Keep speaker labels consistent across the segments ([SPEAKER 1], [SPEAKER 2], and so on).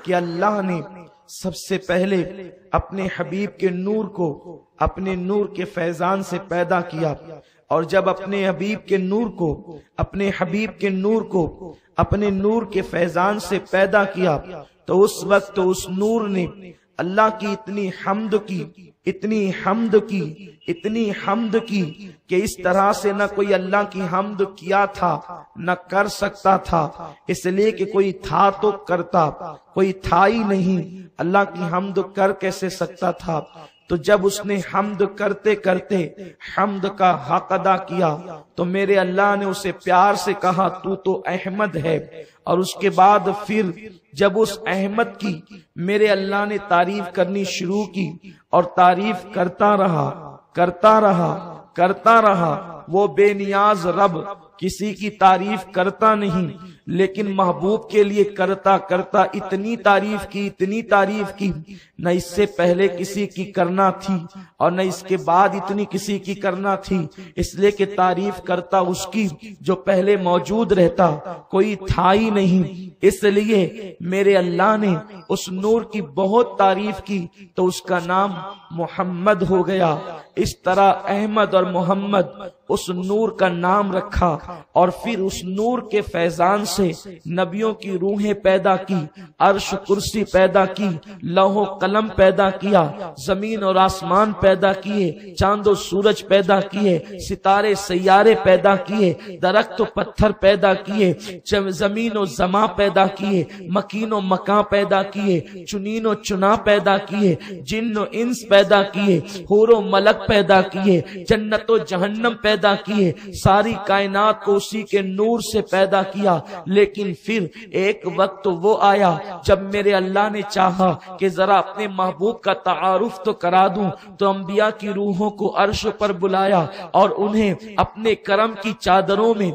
[SPEAKER 1] کہ اللہ نے سب سے پہلے اپنے حبیب کے نور کو اپنے نور کے فیضان سے پیدا کیا، اور جب اپنے حبیب کے نور کو اپنے نور کے فیضان سے پیدا کیا تو اس وقت اس نور نے اللہ کی اتنی حمد کی کہ اس طرح سے نہ کوئی اللہ کی حمد کیا تھا نہ کر سکتا تھا، اس لیے کہ کوئی تھا تو کرتا، کوئی تھا ہی نہیں، اللہ کی حمد کر کیسے سکتا تھا؟ تو جب اس نے حمد کرتے کرتے حمد کا حق ادا کیا تو میرے اللہ نے اسے پیار سے کہا تو تو احمد ہے، اور اس کے بعد پھر جب اس احمد کی میرے اللہ نے تعریف کرنی شروع کی اور تعریف کرتا رہا، وہ بے نیاز رب کسی کی تعریف کرتا نہیں، لیکن محبوب کے لیے کرتا اتنی تعریف کی نہ اس سے پہلے کسی کی کرنا تھی اور نہ اس کے بعد اتنی کسی کی کرنا تھی، اس لیے کہ تعریف کرتا اس کی جو پہلے موجود رہتا، کوئی تھا ہی نہیں، اس لیے میرے اللہ نے اس نور کی بہت تعریف کی تو اس کا نام محمد ہو گیا۔ اس طرح احمد اور محمد اس نور کا نام رکھا، اور پھر اس نور کے فیضان سے نبیوں کی روحیں پیدا کی، عرش کرسی پیدا کی، لوح و قلم پیدا کیا، زمین اور آسمان پیدا کیے، چاند و سورج پیدا کیے، ستارے سیارے پیدا کیے، درخت و پتھر پیدا کیے، زمین و زماں پیدا کیے، مکین و مکاں پیدا کیے، چنین و چنا پیدا کیے، جن و انس پیدا کیے، حور و ملک پیدا کیے، جنت و جہنم پیدا کیے، ساری کائنات کو اسی کے نور سے پیدا کیا۔ لیکن پھر ایک وقت وہ آیا جب میرے اللہ نے چاہا کہ ذرا اپنے محبوب کا تعارف تو کرا دوں، تو انبیاء کی روحوں کو عرش پر بلایا اور انہیں اپنے کرم کی چادروں میں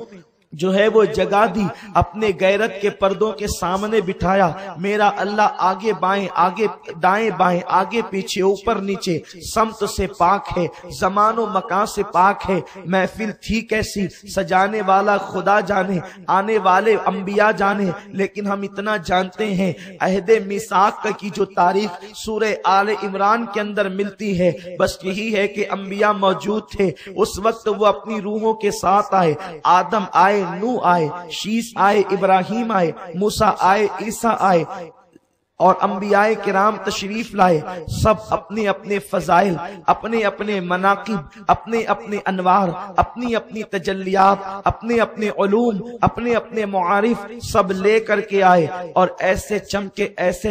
[SPEAKER 1] جو ہے وہ جگہ دی، اپنے غیرت کے پردوں کے سامنے بٹھایا۔ میرا اللہ آگے بائیں، آگے دائیں بائیں، آگے پیچھے، اوپر نیچے سمت سے پاک ہے، زمان و مکان سے پاک ہے۔ محفل تھی کیسی، سجانے والا خدا جانے، آنے والے انبیاء جانے، لیکن ہم اتنا جانتے ہیں عہد میثاق کی جو تاریخ سورہ آل عمران کے اندر ملتی ہے، بس یہی ہے کہ انبیاء موجود تھے اس وقت، وہ اپنی روحوں کے ساتھ آئے، آدم آئے، نوح آئے، شیس آئے، ابراہیم آئے، موسیٰ آئے، عیسیٰ آئے، اور انبیاء کرام تشریف لائے، سب اپنے اپنے فضائل، اپنے اپنے مناقب، اپنے اپنے انوار، اپنی اپنی تجلیات، اپنے اپنے علوم، اپنے اپنے معارف سب لے کر کے آئے، اور ایسے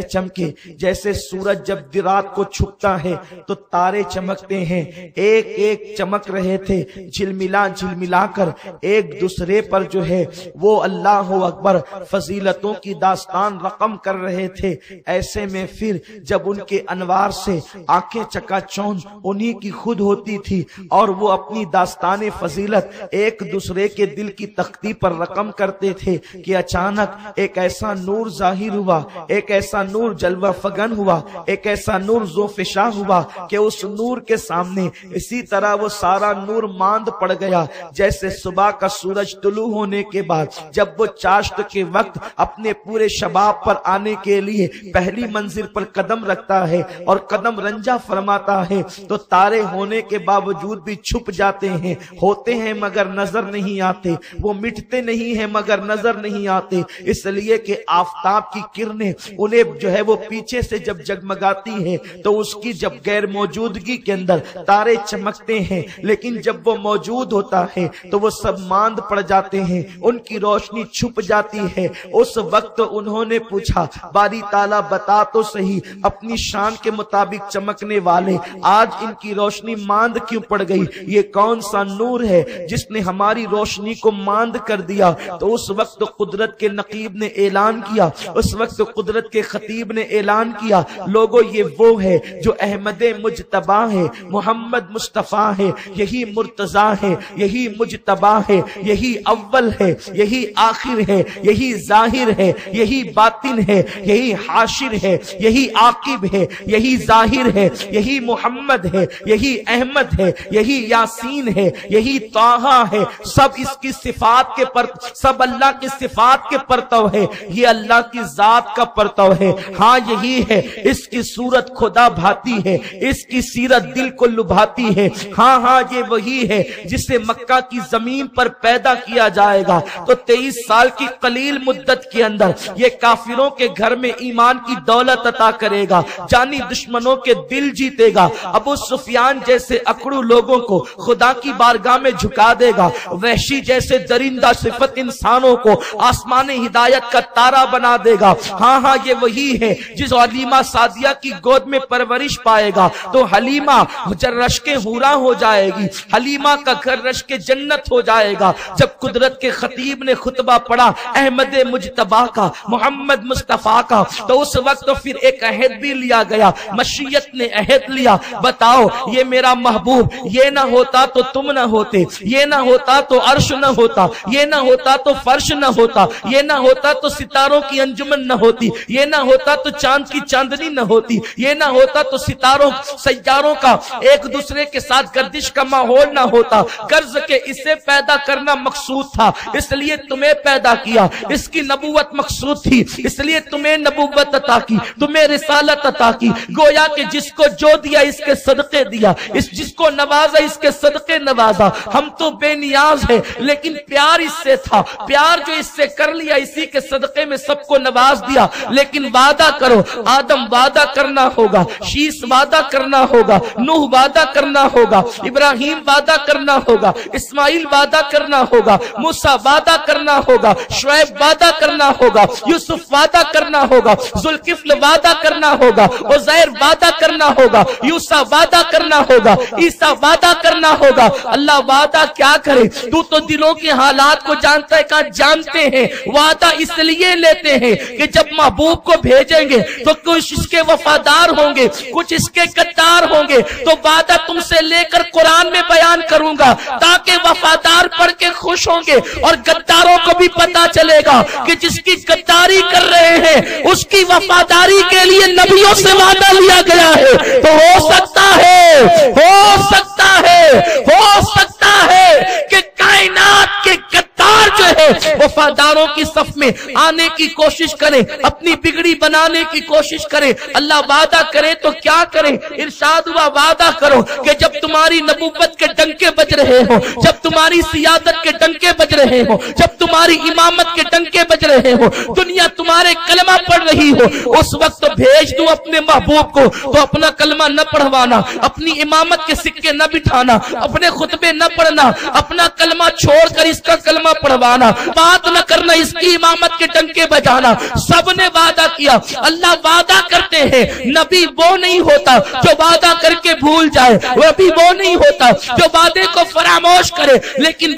[SPEAKER 1] چمکے جیسے سورج جب رات کو چھپتا ہے تو تارے چمکتے ہیں، ایک ایک چمک رہے تھے، جھلملا کر ایک دوسرے پر جو ہے وہ اللہ اکبر فضیلتوں کی داستان رقم کر رہے تھے۔ ایسے میں پھر جب ان کے انوار سے آنکھیں چکا چوند انہی کی خود ہوتی تھی، اور وہ اپنی داستان فضیلت ایک دوسرے کے دل کی تختی پر رقم کرتے تھے کہ اچانک ایک ایسا نور ظاہر ہوا، ایک ایسا نور جلوہ فگن ہوا، ایک ایسا نور ذوفشاں ہوا کہ اس نور کے سامنے اسی طرح وہ سارا نور ماند پڑ گیا، جیسے صبح کا سورج طلوع ہونے کے بعد جب وہ چاشت کے وقت اپنے پورے شباب پر آنے کے لیے پہلی منزل پر قدم رکھتا ہے اور قدم رنجا فرماتا ہے، تو تارے ہونے کے باوجود بھی چھپ جاتے ہیں، ہوتے ہیں مگر نظر نہیں آتے، وہ مٹتے نہیں ہیں مگر نظر نہیں آتے، اس لیے کہ آفتاب کی کرنیں انہیں جو ہے وہ پیچھے سے جب جگمگاتی ہے تو اس کی جب غیر موجودگی کے اندر تارے چمکتے ہیں، لیکن جب وہ موجود ہوتا ہے تو وہ سب ماند پڑ جاتے ہیں، ان کی روشنی چھپ جاتی ہے۔ اس وقت انہوں نے پوچھا باری تعالیٰ بتا تو صحیح، اپنی شان کے مطابق چمکنے والے آج ان کی روشنی ماند کیوں پڑ گئی؟ یہ کون سا نور ہے جس نے ہماری روشنی کو ماند کر دیا؟ تو اس وقت قدرت کے نقیب نے اعلان کیا، اس وقت قدرت کے خطیب نے اعلان کیا، لوگو یہ وہ ہے جو احمد مجتبی ہے، محمد مصطفیٰ ہے، یہی مرتضیٰ ہے، یہی مجتبی ہے، یہی اول ہے، یہی آخر ہے، یہی ظاہر ہے، یہی باطن ہے، یہی हाशिर है, यही आकिब है, यही जाहिर है, यही मोहम्मद है, यही अहमद है, यही यासीन है, यही ताहा है। सब इसकी सिफात के पर, सब अल्लाह की सिफात के परतव है, ये अल्लाह की जात का परतव है। हाँ यही है, इसकी सूरत खुदा भाती है, इसकी सीरत दिल को लुभाती है। हाँ हाँ ये वही है जिसे मक्का की जमीन पर पैदा किया जाएगा तो 23 साल की कलील मुद्दत के अंदर ये काफिरों के घर में ईमान की दौलत अता करेगा, जानी दुश्मनों के दिल जीतेगा, अबू सुफियान जैसे अकड़ू लोगों को खुदा की बारगाह में झुका देगा, वहशी जैसे दरिंदा सिफत इंसानों को आसमान हिदायत का तारा बना देगा। हाँ हाँ ये वही है जिस हलीमा सादिया की गोद में परवरिश पाएगा तो हलीमा रश्के हूरा हो जाएगी, हलीमा का घर रश्के जन्नत हो जाएगा। जब कुदरत के खतीब ने खुतबा पढ़ा अहमद मुजतबा का, मोहम्मद मुस्तफा का, तो उस वक्त तो फिर एक अहद भी लिया गया, मशीयत ने अहद लिया, बताओ ये मेरा महबूब, ये ना होता तो तुम ना होते, ये ना होता तो अर्श ना होता, ये ना होता तो फर्श ना होता, ये ना होता तो सितारों की अंजुमन ना होती, ये ना होता तो चांद की चांदनी ना होती, ये ना होता तो सितारों सैयारों का एक दूसरे के साथ गर्दिश का माहौल ना होता। कर्ज के इसे पैदा करना मकसूद था इसलिए तुम्हें पैदा किया, इसकी नबूवत मकसूद थी इसलिए तुम्हें नबूवत अता की, तुम्हें रिसालत अता की। गोया कि जिसको जो दिया इसके सदके दिया, इस जिसको नवाजा इसके सदके नवाजा। हम तो बेनियाज है लेकिन प्यार इससे था, प्यार जो इससे कर लिया इसी के सदके में सबको नवाज दिया। लेकिन वादा करो, आदम वादा करना होगा, शीश वादा करना होगा, नूह वादा करना होगा, इब्राहिम वादा करना होगा, इस्माइल वादा करना होगा, मूसा वादा करना होगा, शुएब वादा करना होगा, यूसुफ वादा करना होगा, जुल्किफ्ल वादा करना होगा, उज़ैर वादा करना होगा, यूसा वादा करना होगा, ईसा वादा करना होगा। अल्लाह वादा क्या करे, तू तो दिलों के हालात को जानता है। कहा जानते हैं, वादा इसलिए लेते हैं कि जब महबूब को भेजेंगे तो कुछ इसके वफादार होंगे, कुछ इसके गद्दार होंगे। तो वादा तुमसे लेकर कुरान में बयान करूंगा ताकि वफादार पढ़ के खुश होंगे और गद्दारों को भी पता चलेगा कि जिसकी गद्दारी कर रहे हैं उसकी वफादारी के लिए नबियों से वादा लिया गया है। तो हो सकता है, हो सकता है, हो सकता है कि कायनात के गद्दार जो है वफादारों की सफ में आने की कोशिश करें, अपनी बिगड़ी बनाने की कोशिश करें। अल्लाह वादा करे तो क्या करें, इरशाद हुआ वादा करो कि जब तुम्हारी नबूवत के डंके बज रहे हो, जब तुम्हारी सियादत के डंके बज रहे हो, जब तुम्हारी इमामत के डंके बज रहे हो, दुनिया तुम्हारे कलमा पढ़ रही हो, उस वक्त तो भेज दूं अपने महबूब को तो अपना कलमा न पढ़वाना, अपनी इमामत के सिक्के न बिठाना, अपने खुतबे न पढ़ना, अपना कलमा छोड़कर इसका कलमा पढ़वाना, बात न करना, इसकी इमामत के डंके बजाना। सबने वादा किया। अल्लाह वादा करते हैं, नबी वो नहीं होता जो वादा करके भूल जाए, नबी वो नहीं होता जो वादे को फरामोश करे, लेकिन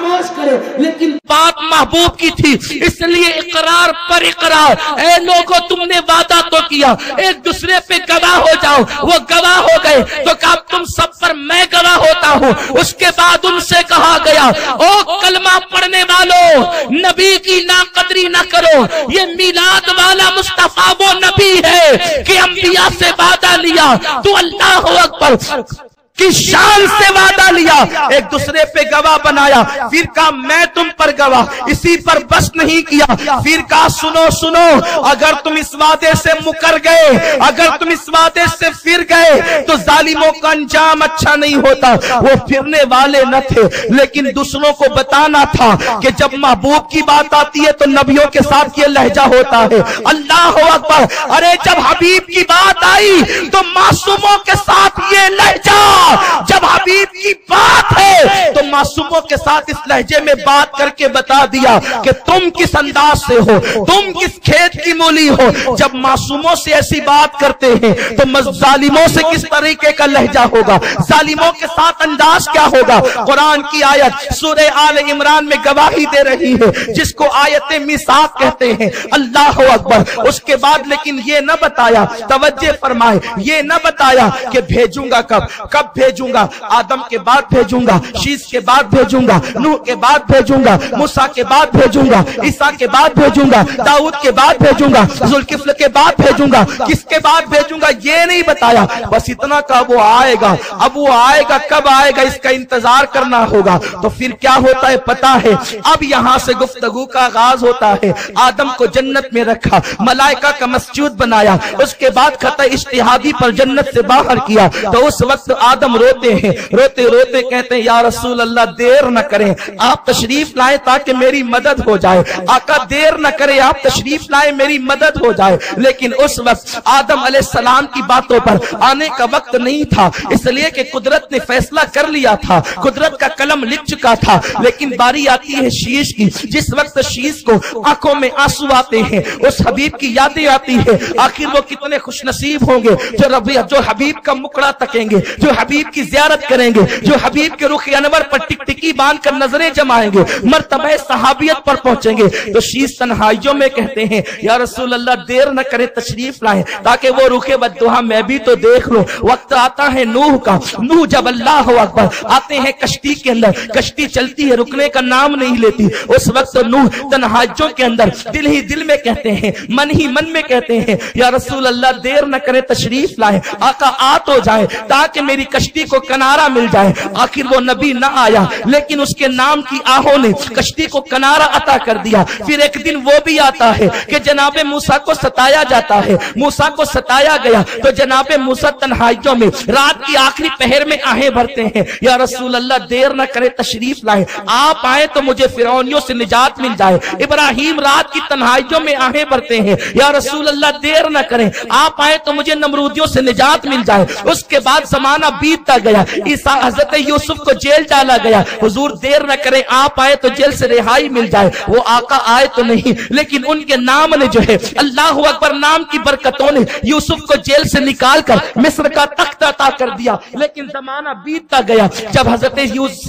[SPEAKER 1] बात महबूब की थी इसलिए इकरार पर इकरार। ऐ लोगों तुमने वादा तो किया, एक दूसरे पे गवाह हो जाओ, वो गवाह हो गए तो कहा तुम सब पर मैं गवाह होता हूँ। उसके बाद उनसे कहा गया ओ कलमा पढ़ने वालों, नबी की नाकदरी न करो, ये मिलाद वाला मुस्तफा वो नबी है कि अंबिया से वादा लिया तो अल्लाह अकबर की शान से वादा लिया, एक दूसरे पे गवाह बनाया, फिर कहा मैं तुम पर गवाह। इसी पर बस नहीं किया, फिर कहा सुनो सुनो, अगर तुम इस वादे से मुकर गए, अगर तुम इस वादे से फिर गए तो जालिमों का अंजाम अच्छा नहीं होता। वो फिरने वाले न थे लेकिन दूसरों को बताना था कि जब महबूब की बात आती है तो नबियों के साथ ये लहजा होता है। अल्लाह अकबर। अरे जब हबीब की बात आई तो मासूमों के साथ ये लहजा, जब हबीब की बात है तो मासूमों के साथ इस लहजे में बात करके बता दिया कि तुम किस अंदाज से हो, तुम किस खेत की मूली हो। जब मासूमों से ऐसी बात करते हैं तो जालिमों से किस तरीके का लहजा होगा, जालिमों के साथ अंदाज क्या होगा। कुरान की आयत सूरह आल इमरान में गवाही दे रही है जिसको आयत मिसाक कहते हैं। अल्लाह अकबर। उसके बाद लेकिन ये न बताया, तवज्जो फरमाए, ये न बताया कि भेजूंगा कब, कब भेजूंगा, आदम के बाद भेजूंगा, शीश के बाद भेजूंगा, नूह के बाद भेजूंगा, मूसा के बाद भेजूंगा, ईसा के बाद भेजूंगा, दाऊद के बाद भेजूंगा, जुल्किफ्ल के बाद भेजूंगा, किसके बाद भेजूंगा ये नहीं बताया, बस इतना का वो आएगा। अब वो आएगा, कब आएगा इसका इंतजार करना होगा। तो फिर क्या होता है पता है, अब यहां से गुफ्तगू का आगाज होता है। आदम को जन्नत में रखा, मलाइका का मस्जिद बनाया, उसके बाद खता इज्तिहादी पर जन्नत से बाहर किया। तो उस वक्त आदम रोते हैं, रोते रोते कहते हैं या रसूल अल्लाह देर न करें, आप तशरीफ लाए ताकि मेरी मदद हो जाए। आका देर न करें, आप तशरीफ लाए मेरी मदद हो जाए। लेकिन उस वक्त आदम अलैहिस्सलाम की बातों पर आने का वक्त नहीं था, इसलिए कि कुदरत ने फैसला कर लिया था, कुदरत का कलम लिख चुका था। लेकिन बारी आती है शीश की, जिस वक्त शीश को आंखों में आंसू आते हैं, उस हबीब की यादें आती है। आखिर वो कितने खुशनसीब होंगे जो हबीब का मुकड़ा तकेंगे, जो हबीब की जियारत करेंगे, जो हबीब के रुख अनवर पर टिकटिकी बांध कर नजरें जमाएंगे, मर्तबे सहाबियत पर पहुंचेंगे। तो शीश तन्हाइयों में कहते हैं या रसूल अल्लाह देर न करे, तशरीफ लाए ताकि वो रुखे बद्दुआ मैं भी तो देख लूं। वक्त आता है नूह का, नूह जब अल्लाह अकबर आते हैं कश्ती के अंदर, कश्ती चलती है, रुकने का नाम नहीं लेती। उस वक्त नूह तन्हाइयों के अंदर दिल ही दिल में कहते हैं, मन ही मन में कहते हैं या रसूल अल्लाह देर न करे, तशरीफ लाए, आका आ तो जाए ताकि मेरी कश्ती को किनारा मिल जाए। आखिर वो नबी न आया, लेकिन उसके नाम की आहों ने कश्ती को किनारा अता कर दिया। फिर एक दिन वो भी आता है कि जनाबे मूसा को सताया जाता है, मूसा को सताया गया तो जनाबे मूसा तन्हाइयों में रात की आखिरी पहर में आहें भरते हैं या रसूल अल्लाह देर न करे, तशरीफ लाए, आप आए तो मुझे फिरौनियों से निजात मिल जाए। इब्राहिम रात की तन्हाइयों में आहें भरते हैं या रसूल अल्लाह देर न करें, आप आए तो मुझे नमरूदियों से निजात मिल जाए। उसके बाद जमाना बीतता गया, ईसा हजरत यूसुफ को जेल डाला गया, हुजूर देर न करें, आप आए तो जेल से रिहाई मिल जाए। वो आका आए तो नहीं, लेकिन उनके नाम ने जो है अल्लाह अकबर नाम की बरकतों ने यूसुफ को जेल से निकाल कर मिस्र का तख्त अता कर दिया। लेकिन जमाना बीतता गया, जब हजरत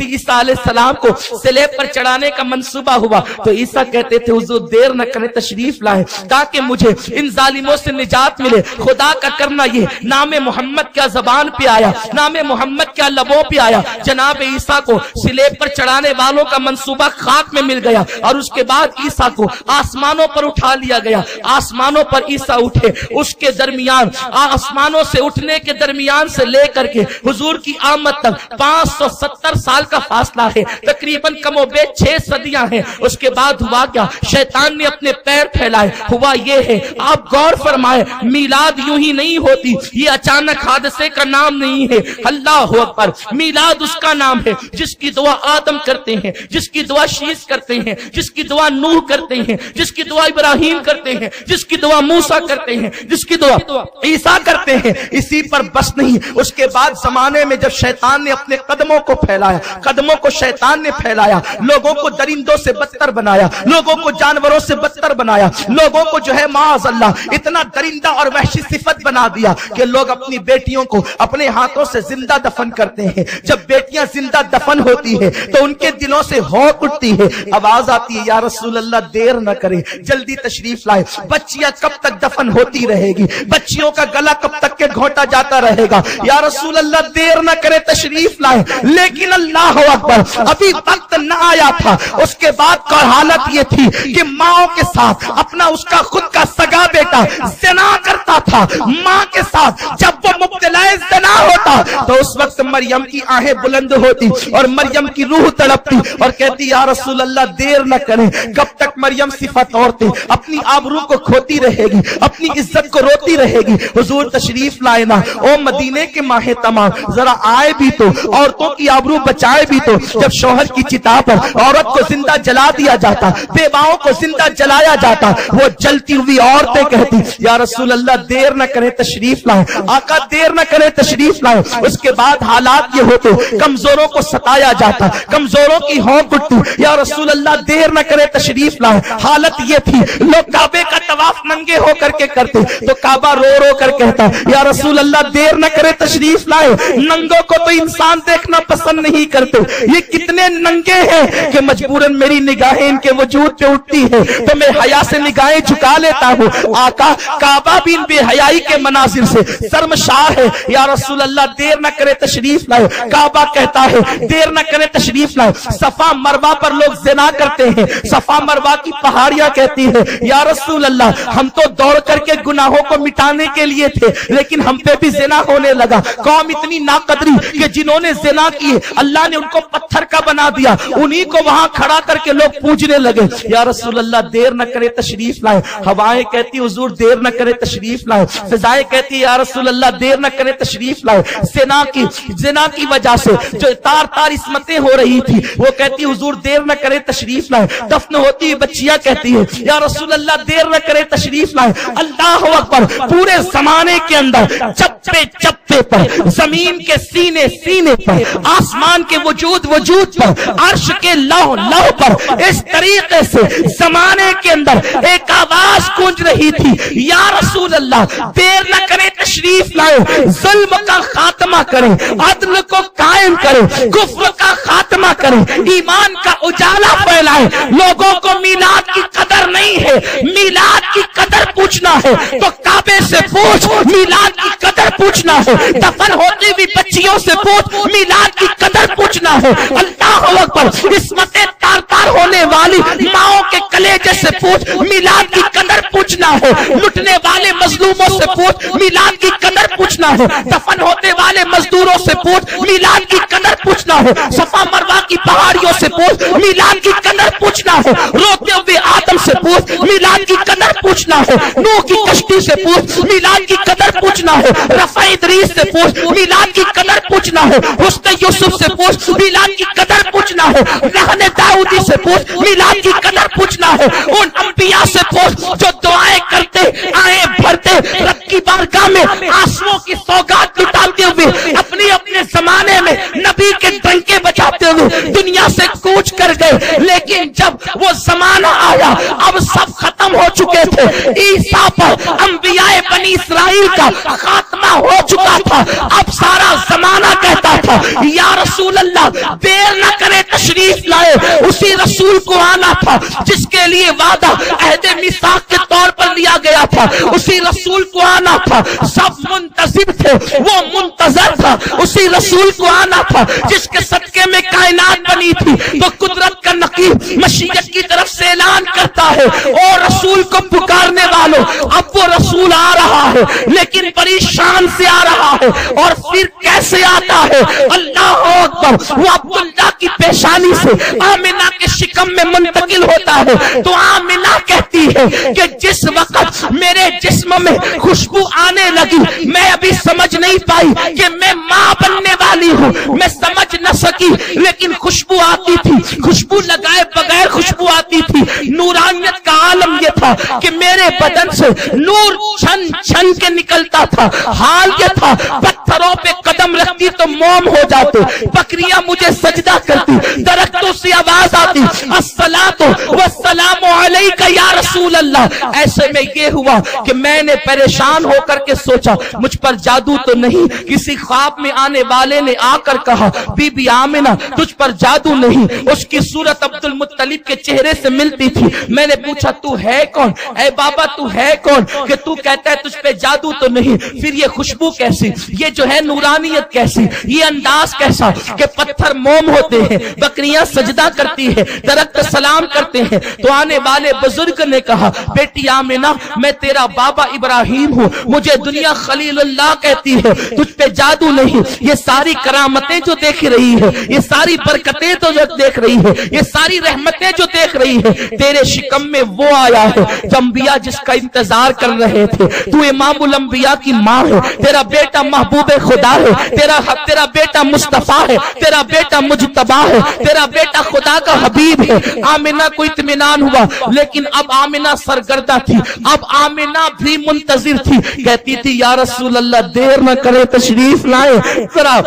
[SPEAKER 1] ईसा अलैहिस्सलाम को सलेब पर चढ़ाने का मंसूबा हुआ तो ईसा कहते थे हुजूर देर न करें, तशरीफ लाए ताकि मुझे इन जालिमों से निजात मिले। खुदा का करना ये, नाम मोहम्मद क्या जबान पे आया, नाम मोहम्मद क्या लबों पे आया। जनाब ईसा को सलेब पर चढ़ाने वालों का मंसूबा खाक में मिल गया और उसके बाद ईसा को आसमानों पर उठा लिया गया। आसमानों पर ईसा उठे, उसके दरमियान आसमानों से उठने के दरमियान से लेकर के हुजूर की आमद तक 570 साल का फासला है, तकरीबन कमोबेश 6 सदियां हैं। उसके बाद हुआ क्या, शैतान ने अपने पैर फैलाए। हुआ ये है, आप गौर फरमाए, मीलाद यूं ही नहीं होती, ये अचानक हादसे का नाम नहीं है। अल्लाह अकबर, मीलाद उसका नाम है जिसकी दुआ आदम करते हैं, जिसकी दुआ शीश करते हैं, जिसकी दुआ नूह करते हैं, जिसकी दुआ इब्राहिम करते हैं, जिसकी दुआ मूसा करते हैं, जिसकी दुआ ईसा करते हैं। इसी पर बस नहीं, उसके बाद जमाने में जब शैतान ने अपने कदमों को फैलाया, कदमों को शैतान ने फैलाया, लोगों को दरिंदों से बदतर बनाया, लोगों को जानवरों से बदतर बनाया, लोगों को जो है माअज़ल्लाह इतना दरिंदा और वहशी सिफत बना दिया कि लोग अपनी बेटियों को अपने हाथों से जिंदा दफन करते हैं। जब बेटियां जिंदा दफन होती है तो उनके दिलों से हौक उठती है, आवाज आती है या रसूल अल्लाह देर न करें, जल्दी तशरीफ लाए। बच्चियां कब तक दफन होती रहेगी, बच्चियों का गला कब तक के घोंटा जाता रहेगा, या रसूल अल्लाह देर न करे, तशरीफ लाए। लेकिन अल्लाह अकबर, अभी वक्त न आया था। उसके बाद का हालत ये थी कि माओ के साथ अपना उसका खुद का सगा बेटा ज़िना करता था, माँ के साथ जब वो मुब्तलाए ज़िना होता तो उस वक्त मरियम की आहें बुलंद होती और मरियम की रूह तड़पती और कहती या रसूल अल्लाह देर न करें। कब तक मरियम सिफत औरतें अपनी आबरू को खोती रहेगी, अपनी इज्जत को रोती रहेगी। हुजूर तशरीफ लाए ना, ओ मदीने के माहे तमाम, जरा आए भी तो, औरतों की आबरू बचाए भी तो। जब शौहर की चिता पर औरत को जिंदा जला दिया जाता, बेवाओं को जिंदा जलाया जाता, वो जलती हुई औरतें कहती या रसूल अल्लाह देर न करें, तशरीफ लाए, आका देर न करें, तशरीफ लाए। उसके बाद हालात ये होते, कमजोरों को सताया जाता, कमजोरों की हौक उठती, या रसूल अल्लाह देर न करें, तशरीफ लाए। हालत ये थी, लोग काबे का तवाफ नंगे हो करके करते तो काबा रो रो कर कहता या रसूल अल्लाह देर न करे, तशरीफ लाए। नंगों को तो इंसान देखना पसंद नहीं करते, ये कितने नंगे हैं कि मजबूरन मेरी निगाहें इनके वजूद पे उठती है तो मैं हया से निगाहें झुका लेता हूँ। आका काबा भी इन बेहयाई के मनाजिर से शर्मशार है। या रसूल अल्लाह देर न करे तशरीफ लाए। काबा कहता है देर न करे तशरीफ लाए। सफा मरवा पर लोग ज़िना करते हैं, सफा मरवा की पहाड़ियां कहती है या रसूल अल्लाह हम तो दौड़ करके गुनाहों को मिटाने के लिए थे, लेकिन हम पे भी ज़िना होने लगा। कौम इतनी नाकदरी कि जिन्होंने ज़िना किए अल्लाह ने उनको पत्थर का बना दिया, उन्हीं को वहां खड़ा करके लोग पूजने लगे। या रसूल अल्लाह देर न करे तशरीफ लाए। हवाएं कहती हुजूर देर न करे तशरीफ लाए। फिजाएं कहती या रसूल अल्लाह देर न करे तशरीफ लाए। ज़िना की वजह से जो तार तार इसमतें हो रही थी वो कहती हुजूर देर न करे तशरीफ लाए। दफन होती हुई बच्चियां कहती है या रसूल अल्लाह देर न करे तशरीफ लाए। अल्लाह अकबर, पूरे जमाने के अंदर चप्पे चप्पे पर, जमीन के सीने सीने पर, आसमान के वजूद वजूद पर, अर्श के लौह लौह पर, इस तरीके से जमाने के अंदर एक आवाज गूंज रही थी या रसूल अल्लाह देर न करे तशरीफ लाए। जुल्म का खात्मा करें, अदल को कायम करें, कुफ्र का खात्मा करें, ईमान का उजाला फैलाएं। लोगों को मीलाद की कदर नहीं है, मीलाद की कदर पूछना है तो काबे से पूछ, मीलाद की कदर पूछना है दफन होती हुई बच्चियों से पूछ, मीलाद की कदर पूछना है। अल्लाह अकबर, इस्मतें तार तार होने वाली माओ के कलेजे से पूछ, मीलाद की कदर पूछना है। लुटने वाले मजलूमों से पूछ, मीलाद की कदर पूछना है। दफन होने वाले मजदूरों से पूछ, मीलाद की कदर पूछना है। सफा मरवा की पहाड़ियों से पूछ, मीलाद की कदर पूछना है। रोते हुए आदम से पूछ, मीलाद की कदर पूछना है। नूह की कश्ती से पूछ, मीलाद की कदर पूछना है। रफ़ा इदरीस से पूछ, मीलाद की कदर पूछना है। हुस्न यूसुफ से पूछ, मीलाद की कदर पूछना है। रहने दाऊदी से पूछ, मीलाद की कदर पूछना है। उन अंबिया से पूछ जो दुआएं करते आए भरते रब की बारगाह में आंसुओं की सौगात लुटाते हुए अपने अपने जमाने में नबी के डंके बजाते हुए दुनिया से कूच कर गए। लेकिन जब वो जमाना आया अब सब खत्म हो चुके थे। ईसा पर अंबियाए बनी इस्राइल का खात्मा हो चुका था। अब सारा जमाना कहता था या रसूल अल्लाह देर न करे तशरीफ लाए। उसी रसूल को आना था जिसके लिए वादा अहदे मिसाक के तौर पर लिया गया था। उसी रसूल को आना था, सब मुंतजिर थे, वो मुंतजर था। उसी रसूल को आना था जिसके सदके में कायनात बनी थी। तो कुदरत का नकीब मशीयत की तरफ से ऐलान करता है और रसूल को पुकारने वालों अब वो रसूल आ रहा है, लेकिन बड़ी शान से आ रहा है। और फिर कैसे आता है? अल्लाह अकबर, वो अब्दुल्लाह की पेशानी से आमिना के शिकम में मुंतकिल होता है। तो आमिना कहती है कि जिस वक्त मेरे जिस्म में खुशबू आने लगी मैं अभी समझ नहीं पाई कि मैं मां बनने वाली हूँ, मैं समझ न सकी, लेकिन खुशबू आती थी, खुशबू लगाए बगैर खुशबू आती थी। नूरानियत का आलम यह था कि मेरे बदन से नूर छन छन के निकलता था। हाल ये था पत्थरों पे कदम रखती तो मोम हो जाते, बकरियां मुझे सजदा करती, दरख्तों से आवाज आती अस्सलातु वस्सलामु अलैका या रसूल अल्लाह। ऐसे में ये हुआ कि मैंने परेशान होकर के सोचा मुझ पर जादू तो नहीं। किसी ख्वाब में आने वाले ने आकर कहा बीबी आमिना तुझ पर जादू नहीं। उसकी सूरत अब्दुल मुत्तलिब के चेहरे से मिलती थी। मैंने पूछा तू है कौन? ऐ बाबा तू है कौन कि तू कहता है तुझ पे जादू तो नहीं? फिर ये खुशबू कैसी, ये जो है नूरानियत कैसी, ये अंदाज कैसा कि पत्थर मोम होते हैं, बकरियां सजदा करती है, दरख्त सलाम करते हैं। तो आने वाले बुजुर्ग ने कहा बेटी आमिना मैं तेरा बाबा इब्राहिम हूँ, मुझे दुनिया खलीलुल्लाह कहती है, तुझ पे जादू नहीं। ये सारी करामतें जो देख रही है, ये सारी बरकतें तो जो देख रही है, ये सारी रहमतें जो देख रही है, तेरे शिकम में वो आया है जो अंबिया जिसका इंतजार कर रहे थे। तू इमामुल अंबिया की माँ है, तेरा बेटा महबूबे खुदा है, तेरा बेटा मुस्तफा है, तेरा बेटा मुजतबा है, तेरा बेटा खुदा का हबीब है। आमिना को इत्मीनान हुआ, लेकिन अब आमिना सरगर्दा थी, अब आमिना भी मुंतजिर थी। कहती थी या रसूल अल्लाह देर न करे तशरीफ लाए, जरा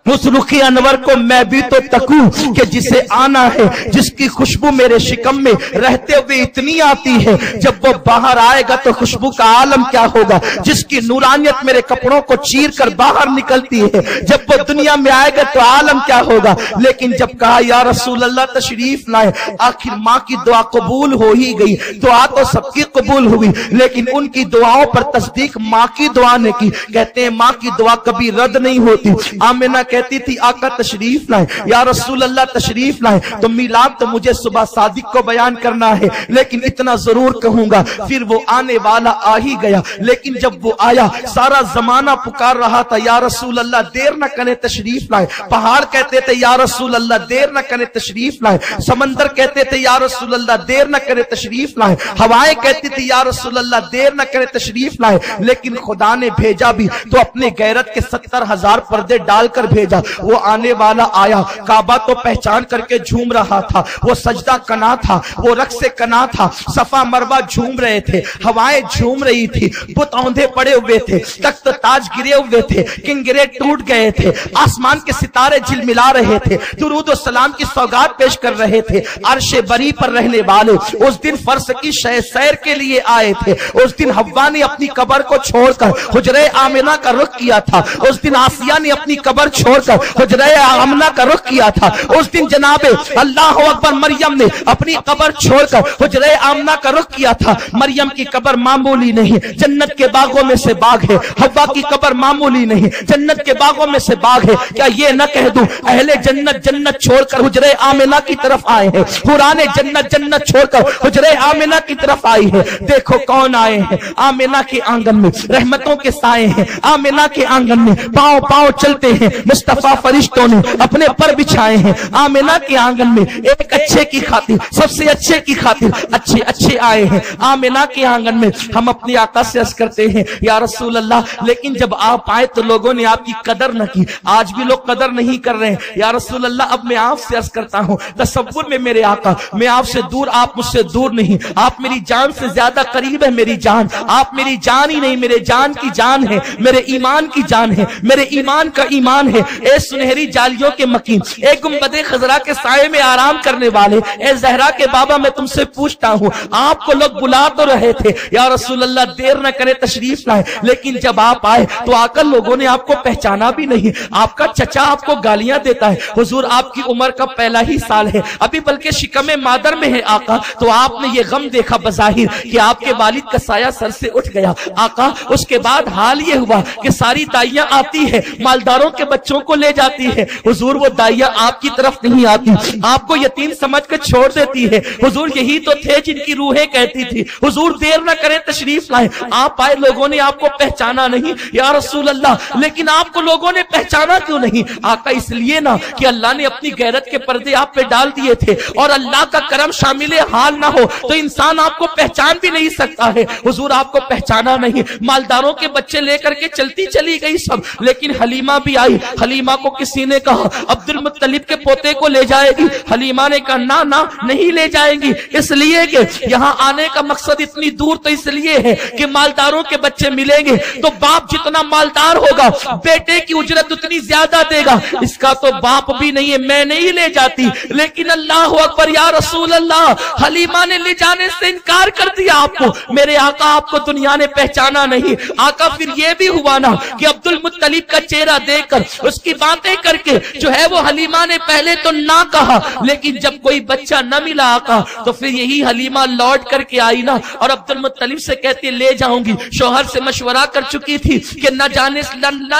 [SPEAKER 1] उस रुखी अनवर को मैं भी तो तकूं कि जिसे आना है, जिसकी खुशबू मेरे शिकम में रहते हुए इतनी आती है, जब वो बाहर आएगा तो खुशबू का आलम क्या होगा। जिसकी नूरानियत मेरे कपड़ों को चीर कर बाहर निकलती है, जब वो दुनिया में आएगा तो आलम क्या होगा। लेकिन जब कहा या रसूल अल्लाह तशरीफ लाए, आखिर माँ की दुआ कबूल हो ही गई। दुआ तो सबकी कबूल हुई, लेकिन उनकी दुआओं पर तस्दीक माँ की दुआ ने की। कहते हैं माँ की दुआ कभी रद्द नहीं होती। आमिना कहती थी आका तशरीफ लाए, या रसूल अल्लाह तशरीफ लाए। तो मिलाद तो मुझे सुबह सादिक को बयान करना है, लेकिन इतना जरूर कहूंगा। फिर वो आने वाला आ ही गया, लेकिन जब वो आया सारा जमाना पुकार रहा था या रसूल अल्लाह देर न करें तशरीफ लाए। पहाड़ कहते थे या रसूल अल्लाह देर न करें तशरीफ लाए। समंदर कहते थे या रसूल अल्लाह देर न करें तशरीफ लाए। हवाएं कहती थी या रसूल अल्लाह देर न करें तशरीफ लाए। लेकिन खुदा ने भेजा भी तो अपने गैरत के 70,000 पर्दे डालकर भेजा। वो आने वाला आया, काबा तो पहचान करके झूम रहा था, वो सजदा कना था, वो रक्स से कना था, सफा मरवा झूम रहे थे, हवाएं झूम रही थी, बुत औंधे पड़े हुए थे, तख्त ताज गिरे हुए थे, किंगरे टूट गए थे, आसमान के सितारे झिलमिला रहे थे, दुरूद और सलाम की सौगात पेश कर रहे थे। अर्शे बरी पर रहने वाले उस दिन फर्श की सैर के लिए आए थे। उस दिन हव्वा ने अपनी कब्र को छोड़कर हुजरे आमिना का रुख किया था। उस दिन आसिया ने अपनी कब्र छोड़कर हुजरे आमना का रुख किया था। उस दिन जनाबे अल्लाह अकबर मरियम ने अपनी कब्र छोड़कर हुजरे आमना का रुख किया था। मरियम की कब्र मामूली नहीं, जन्नत के बागों में से बाग है। हव्वा की कब्र मामूली नहीं, जन्नत के बागों में से बाग है। क्या ये न कह दूं अहले जन्नत जन्नत छोड़कर हुजरे आमिना की तरफ आए हैं, हुराने जन्नत जन्नत छोड़कर हुजरे आमिना की तरफ आई है। देखो कौन आए हैं, आमिना के आंगन में रहमतों के साए हैं। आमिना के आंगन में पांव पांव चलते हैं, मुस्तफा फरिश्तों ने अपने पर बिछाए हैं। आमिना के आंगन में एक अच्छे की खातिर, सबसे अच्छे की खातिर अच्छे अच्छे आए हैं। आमिना के आंगन में हम अपने आका से अर्ज करते हैं या रसूल अल्लाह, लेकिन जब आप आए तो लोगों ने आपकी कदर न की। आज भी लोग कदर नहीं कर रहे हैं। या रसूल अल्लाह, अब मैं आपसे अर्ज करता हूं, तसव्वुर में मेरे आका, मैं आपसे दूर, आप मुझसे दूर नहीं। आप मेरी जान से ज्यादा करीब है मेरी जान। आप मेरी जान ही नहीं, मेरे जान की जान है, मेरे ईमान की जान है, मेरे ईमान का ईमान है। ए सुनहरी जालियों के मकीन, ए गुंबदे खजरा के साये में आराम करने वाले, ए जहरा के बाबा, मैं तुमसे पूछता हूं, आपको लोग बुला तो रहे थे या रसूल अल्लाह देर न करे तशरीफ लाए, लेकिन जब आप आए तो आकर लोगों ने आपको पहचाना भी नहीं। आपका चचा आपको गालियां देता है। हुजूर आपकी उम्र का पहला ही साल है, अभी बल्कि शिकमे मादर में है आका। तो आपने ये गम देखा बज़ाहिर कि आपके वालिद का साया सर से उठ गया आका। उसके बाद हाल ये हुआ कि सारी दाइयां आती है, मालदारों के बच्चों को ले जाती है। हुजूर वो दाइयां आपकी तरफ नहीं आती, आपको यतीम समझ कर छोड़ देती है। हुजूर यही तो थे जिनकी रूहें कहती थी हुजूर देर न करें तशरीफ लाए। आप आए, लोगों ने आपको पहचाना नहीं या रसूल अल्लाह, लेकिन आपको लोगों ने पहचाना क्यों नहीं आका? इसलिए ना कि अल्लाह ने अपनी गैरत के पर्दे आप पे डाल दिए थे, और अल्लाह का करम शामिल हाल ना हो तो इंसान आपको पहचान भी नहीं सकता है। हुजूर आपको पहचाना नहीं, मालदारों के बच्चे लेकर के चलती चली गई सब, लेकिन हलीमा भी आई। हलीमा को किसी ने कहा अब्दुल मुत्तलिब के पोते को ले जाएगी। हलीमा ने कहा ना ना नहीं ले जाएंगी, इसलिए कि यहाँ आने का मकसद इतनी दूर तो इसलिए है कि मालदारों के बच्चे मिलेंगे तो बाप जितना मालदार होगा बेटे की उजरत उतनी ज्यादा देगा। इसका तो बाप भी नहीं है, मैं नहीं ले जाती। लेकिन अल्लाह अकबर या रसूल अल्लाह, हलीमा ने ले जाने से इनकार कर दिया आपको। मेरे आका आपको दुनिया ने पहचाना नहीं आका। फिर ये भी हुआ ना कि अब्दुल मुत्तलिब का चेहरा देखकर उसकी बातें करके जो है वो हलीमा ने पहले तो ना कहा, लेकिन जब कोई बच्चा न मिला आका तो फिर यही हलीमा लौट करके आई ना, और अब्दुल मुत्तलिब से कहती ले जाऊंगी। शौहर से मशवरा कर चुकी थी कि न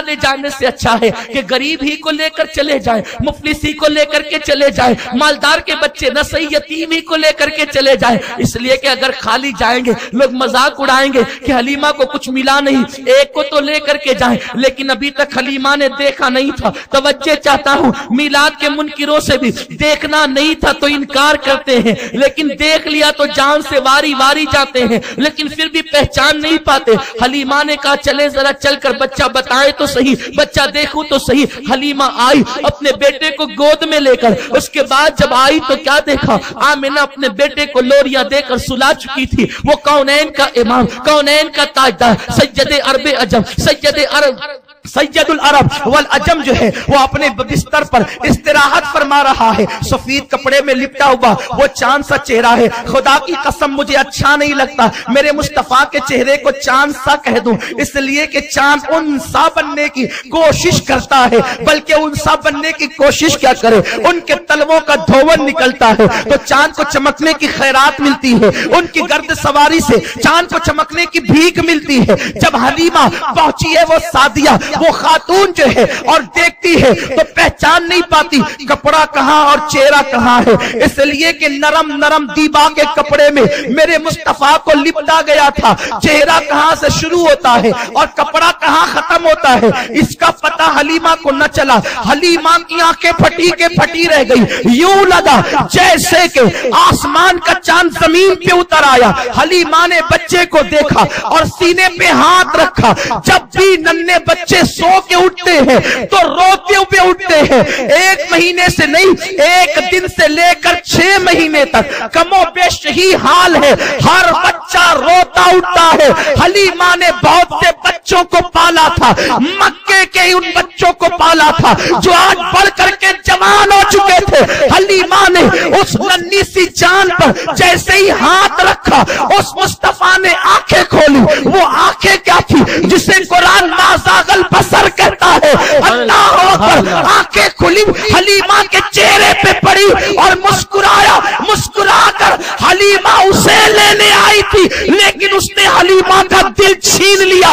[SPEAKER 1] ले जाने से अच्छा है कि गरीब ही को लेकर चले जाए, मुफलिस ही को लेकर के चले जाए, मालदार के बच्चे न सही यतीम ही को लेकर के चले जाए। इसलिए कि अगर खाली जाएंगे लोग मजाक उड़ाएंगे कि हलीमा को कुछ मिला नहीं, एक को तो लेकर के जाए। लेकिन अभी तक हलीमा ने देखा नहीं था। तवज्जो चाहता हूं, मिलाद के मुनकिरों से भी देखना नहीं था तो इनकार करते हैं, लेकिन देख लिया तो जान से वारी वारी जाते हैं, लेकिन फिर भी पहचान नहीं पाते। हलीमा ने कहा चले जरा चलकर बच्चा बताए तो सही, बच्चा देखूं तो सही। हलीमा आई अपने बेटे को गोद में लेकर। उसके बाद जब आई तो क्या देखा, आमिना अपने बेटे को लोरियां देकर सुला चुकी थी। वो कौनैन का इमाम, कौनैन का ताजदार, सैयदे अरब अजम, सैयदे अरब سیدُ العرب والعجم جو ہے وہ اپنے بستر پر استراحت فرما رہا ہے، سفید کپڑے میں لپٹا ہوا وہ چاند سا چہرہ ہے۔ خدا کی قسم مجھے اچھا نہیں لگتا میرے مصطفیٰ کے چہرے کو چاند سا کہہ دوں، اس لیے کہ چاند انسا بننے کی کوشش کرتا ہے، بلکہ انسا بننے کی کوشش کیا کرے، ان کے تلووں کا دھون نکلتا ہے تو چاند کو چمکنے کی خیرات ملتی ہے، ان کی گرد سواری سے چاند کو چمکنے کی بھیک ملتی ہے۔ جب حلیمہ پہنچی ہے وہ سعدیہ، وہ خاتون جو ہے اور دیکھتی ہے تو پہچان نہیں پاتی کپڑا کہاں اور چہرہ کہاں ہے، اس لیے کہ نرم نرم دیبا کے کپڑے میں میرے مصطفیٰ کو لپٹا گیا تھا، چہرہ کہاں سے شروع ہوتا ہے اور کپڑا کہاں ختم ہوتا ہے اس کا پتہ حلیمہ کو نہ چلا۔ حلیمہ کی آنکھیں پھٹی کے پھٹی رہ گئی، یوں لگا جیسے کہ آسمان کا چاند زمین پہ اتر آیا۔ حلیمہ نے بچے کو دیکھا اور سینے پہ ہاتھ رکھا، جب بھی ننھے بچے سو کے اٹھتے ہیں تو روتے ہوئے اٹھتے ہیں، 1 مہینے سے نہیں 1 دن سے لے کر 6 مہینے تک کم و بیش یہی حال ہے، ہر بچہ روتا اٹھتا ہے۔ حلیمہ نے بہت سے بچوں کو پالا تھا، مکے کے ان بچوں کو پالا تھا جو آج بڑھ کر کے جوان ہو چکے تھے۔ حلیمہ نے اس ننھی سی جان پر جیسے ہی ہاتھ رکھا اس مصطفیٰ نے آنکھیں کھولی، وہ آنکھیں کیا تھی جسے قرآن مازاغل بصر کہتا ہے، اللہ اکبر، آنکھیں کھلی حلیمہ کے چہرے پہ پڑی اور مسکرایا، مسکرا کر حلیمہ اسے لینے آئی تھی لیکن اس نے حلیمہ کا دل چھین لیا،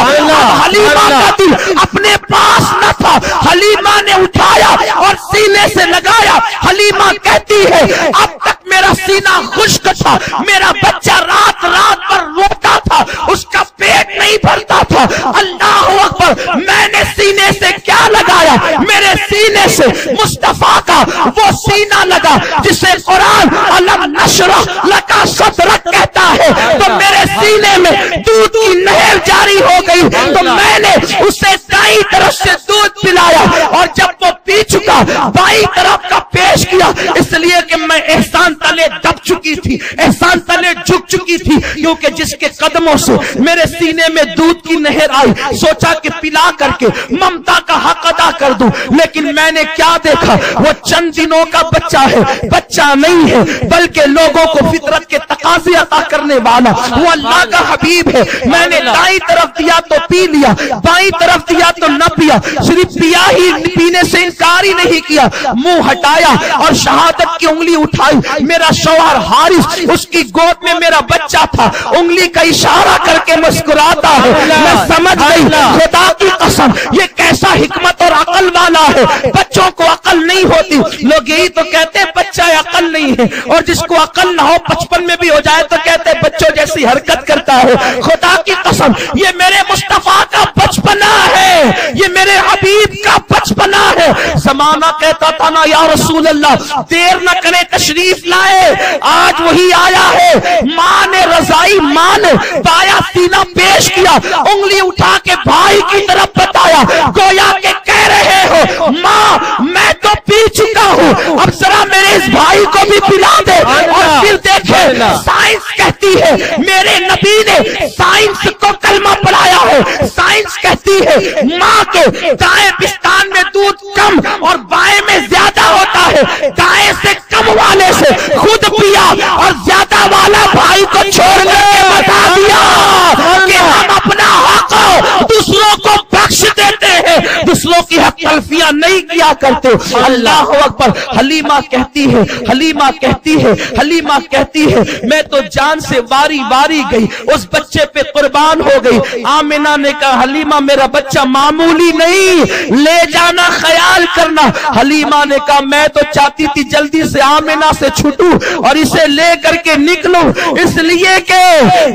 [SPEAKER 1] حلیمہ کا دل اپنے پاس نہ تھا، حلیمہ نے اٹھایا اور سینے سے لگایا۔ حلیمہ کہتی ہے اب تک میرا سینہ خشک تھا، میرا بچہ رات رات پر روتا تھا، اس کا پیٹ نہیں بھرتا تھا، اللہ اکبر، میں نے سینے سے کیا لگایا، میرے سینے سے مصطفیٰ کا وہ سینہ لگا جسے قرآن علم نشرح لکا صدرک کہتا ہے، تو میرے سینے میں دودھ کی نہر جاری ہو گئی، تو میں نے اسے دائیں طرف سے دودھ پلایا اور جب وہ پی چکا بائیں طرف کا پیش کیا، اس لیے کہ میں احسان تلے دب چکی تھی، احسان تلے جھک چکی تھی، کیونکہ جس کے قدموں سے میرے سینے میں دودھ کی نہر آئی سوچا کہ پلا کر کے ممتا کا حق ادا کر دوں، لیکن میں نے کیا دیکھا وہ چند دنوں کا بچہ ہے، بچہ نہیں ہے بلکہ لوگوں کو فطرت کے تقاضے عطا کرنے والا وہ اللہ کا حبیب ہے۔ میں نے دائیں طرف دیا تو پی لیا، بائیں طرف دیا تو نہ پیا، صرف پیا ہی پینے سے انکار ہی نہیں کیا، منہ ہٹایا اور شہادت کی انگلی اٹھائی، میرا شوہر حارث اس کی گود میں میرا بچہ تھا، انگلی کا اشارہ کر کے مسکراتا ہے، میں سمجھ گئی خدا کی قسم یہ کیسا حکمت اور عقل والا ہے، بچوں کو عقل نہیں ہوتی، لوگ یہی تو کہتے ہیں بچہ عقل نہیں ہے، اور جس کو عقل نہ ہو 55 میں بھی ہو جائے تو کہتے ہیں بچوں جیسی حرکت کرتا ہے۔ خدا کی قسم یہ میرے مصطفیٰ کا بچپنا ہے، یہ میرے حبیب کا بچپنا ہے۔ زمانہ کہتا تھا نا یا رسول اللہ دیر نہ کرے تشریف لائے، آج وہی آیا ہے، ماں نے رضائی، ماں نے بایا سینہ پیش کیا، انگلی اٹھا کے بھائی کی طرف بتایا، گویا کہ کہہ رہے ہو ماں میں تو پی چکا ہوں، اب ذرا میرے اس بھائی کو بھی پلا دے۔ اور پھر دیکھے سائنس کہتی ہے، میرے نبی نے سائنس کو کلمہ پڑھایا ہے، سائنس کہتی ہے ماں کے دائیں پستان میں دودھ کم اور بائیں میں زیادہ ہوتا ہے، دائیں سے کم والے سے خود پیا اور زیادہ والا بھائی کو چھوڑ کے بتا دیا کہ ہم اپنا حق دوسروں کو بخش دیتے ہیں، دوسروں کی حق تلفیاں نہیں کیا کرتے۔ اللہ اکبر، حلیمہ کہتی ہے، حلیمہ کہتی ہے، حلیمہ کہتی ہے میں تو جان سے واری واری گئی، اس بچے پہ قربان ہو گئی۔ آمنہ نے کہا حلیمہ میرا بچہ معمولی نہیں، لے جانا، خیال کرنا۔ حلیمہ نے کہا میں تو چاہتی تھی جلدی سے آمنہ سے چھوٹوں اور اسے لے کر کے نکلوں، اس لیے کہ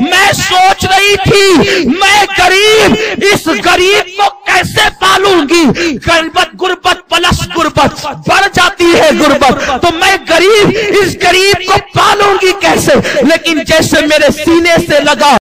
[SPEAKER 1] میں سوچ رہی تھی میں غریب، اس غریب کو کیسے پالوں گی، غربت پلس غربت بڑھ جاتی ہے غربت، تو میں غریب، اس غریب کو پالوں گی کیسے، لیکن جیسے میرے سینے سے لگا